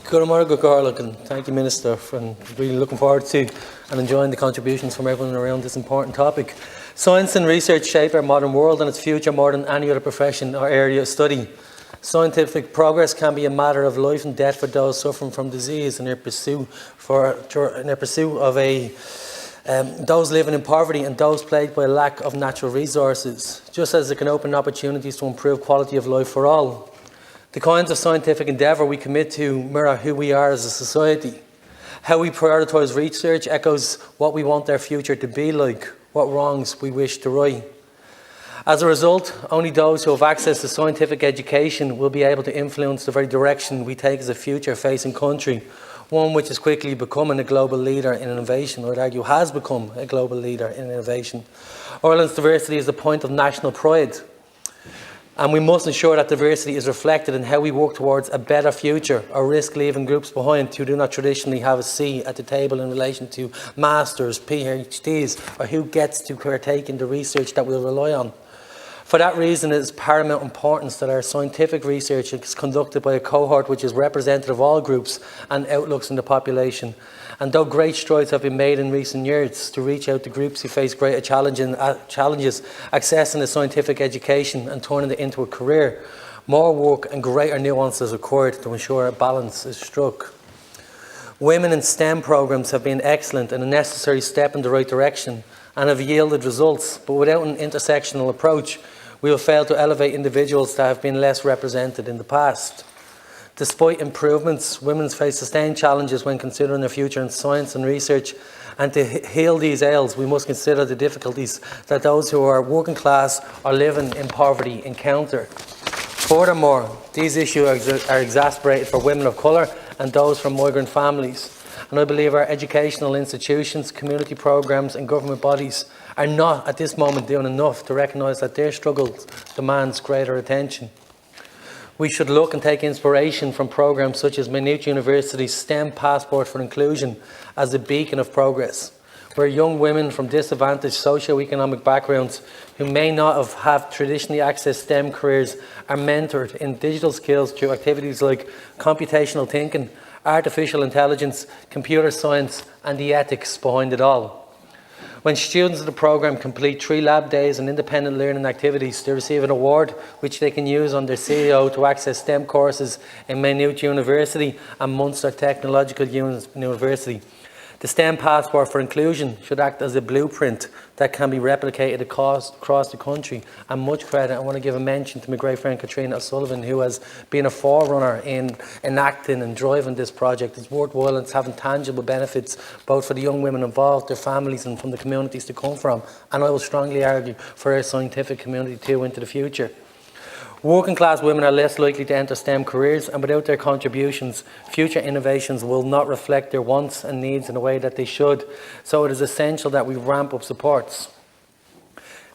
Good morning, Garlic, and thank you, Minister, for really looking forward to and enjoying the contributions from everyone around this important topic. Science and research shape our modern world and its future more than any other profession or area of study. Scientific progress can be a matter of life and death for those suffering from disease in their pursuit of those living in poverty and those plagued by a lack of natural resources, just as it can open opportunities to improve quality of life for all. The kinds of scientific endeavour we commit to mirror who we are as a society. How we prioritise research echoes what we want our future to be like, what wrongs we wish to right. As a result, only those who have access to scientific education will be able to influence the very direction we take as a future-facing country, one which is quickly becoming a global leader in innovation, or I'd argue has become a global leader in innovation. Ireland's diversity is a point of national pride, and we must ensure that diversity is reflected in how we work towards a better future or risk leaving groups behind who do not traditionally have a seat at the table in relation to masters, PhDs, or who gets to partake in the research that we'll rely on. For that reason, it is paramount importance that our scientific research is conducted by a cohort which is representative of all groups and outlooks in the population. And though great strides have been made in recent years to reach out to groups who face greater challenges accessing the scientific education and turning it into a career, more work and greater nuance is required to ensure a balance is struck. Women in STEM programmes have been excellent and a necessary step in the right direction and have yielded results, but without an intersectional approach, we will fail to elevate individuals that have been less represented in the past. Despite improvements, women face sustained challenges when considering their future in science and research, and to heal these ails, we must consider the difficulties that those who are working class or living in poverty encounter. Furthermore, these issues are exacerbated for women of colour and those from migrant families. And I believe our educational institutions, community programmes and government bodies are not at this moment doing enough to recognise that their struggles demands greater attention. We should look and take inspiration from programmes such as Maynooth University's STEM Passport for Inclusion as a beacon of progress, where young women from disadvantaged socio-economic backgrounds who may not have traditionally accessed STEM careers are mentored in digital skills through activities like computational thinking, artificial intelligence, computer science and the ethics behind it all. When students of the programme complete 3 lab days and independent learning activities, they receive an award which they can use on their CEO to access STEM courses in Maynooth University and Munster Technological University. The STEM Passport for Inclusion should act as a blueprint that can be replicated across the country. And much credit, I want to give a mention to my great friend Katrina O'Sullivan, who has been a forerunner in enacting and driving this project. It's worthwhile and it's having tangible benefits both for the young women involved, their families and from the communities to come from. And I will strongly argue for our scientific community too into the future. Working class women are less likely to enter STEM careers, and without their contributions, future innovations will not reflect their wants and needs in a way that they should. So it is essential that we ramp up supports.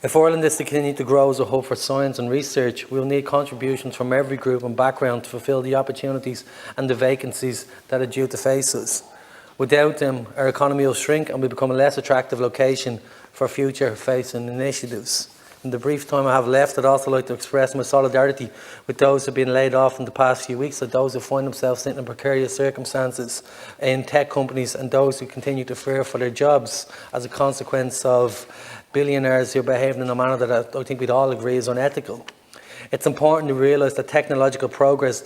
If Ireland is to continue to grow as a hub for science and research, we will need contributions from every group and background to fulfil the opportunities and the vacancies that are due to face us. Without them, our economy will shrink and we become a less attractive location for future-facing initiatives. In the brief time I have left, I'd also like to express my solidarity with those who have been laid off in the past few weeks, and those who find themselves sitting in precarious circumstances in tech companies, and those who continue to fear for their jobs as a consequence of billionaires who are behaving in a manner that I think we'd all agree is unethical. It's important to realise that technological progress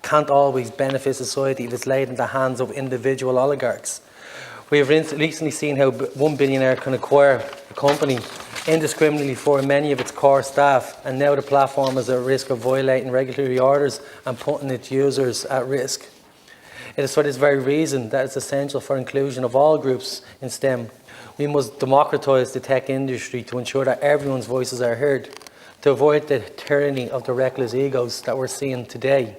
can't always benefit society if it's laid in the hands of individual oligarchs. We have recently seen how one billionaire can acquire a company indiscriminately for many of its core staff, and now the platform is at risk of violating regulatory orders and putting its users at risk. It is for this very reason that it's essential for inclusion of all groups in STEM. We must democratise the tech industry to ensure that everyone's voices are heard, to avoid the tyranny of the reckless egos that we're seeing today.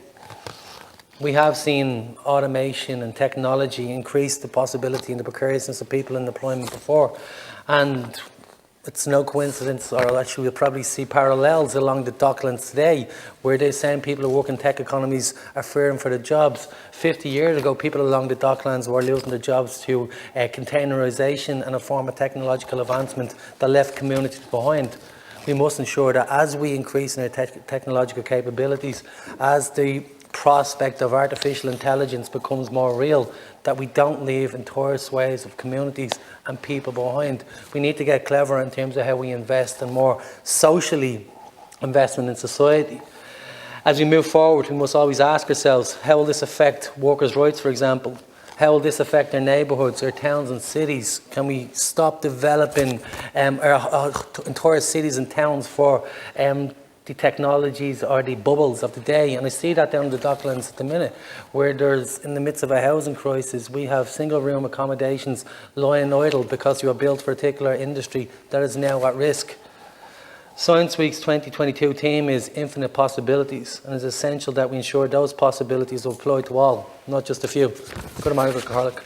We have seen automation and technology increase the possibility and the precariousness of people in employment before, and it's no coincidence, or actually we'll probably see parallels along the docklands today, where these same people who work in tech economies are fearing for their jobs. 50 years ago, people along the docklands were losing their jobs to containerisation and a form of technological advancement that left communities behind. We must ensure that as we increase in our technological capabilities, as the prospect of artificial intelligence becomes more real, that we don't leave entire swathes of communities and people behind. We need to get clever in terms of how we invest and more socially investment in society. As we move forward, we must always ask ourselves, how will this affect workers' rights, for example? How will this affect our neighbourhoods, our towns and cities? Can we stop developing our entire cities and towns for the technologies or the bubbles of the day? And I see that down in the Docklands at the minute, where there's, in the midst of a housing crisis, we have single room accommodations lying idle because they were built for a particular industry that is now at risk. Science Week's 2022 theme is Infinite Possibilities, and it's essential that we ensure those possibilities will apply to all, not just a few. Good morning, Carlick.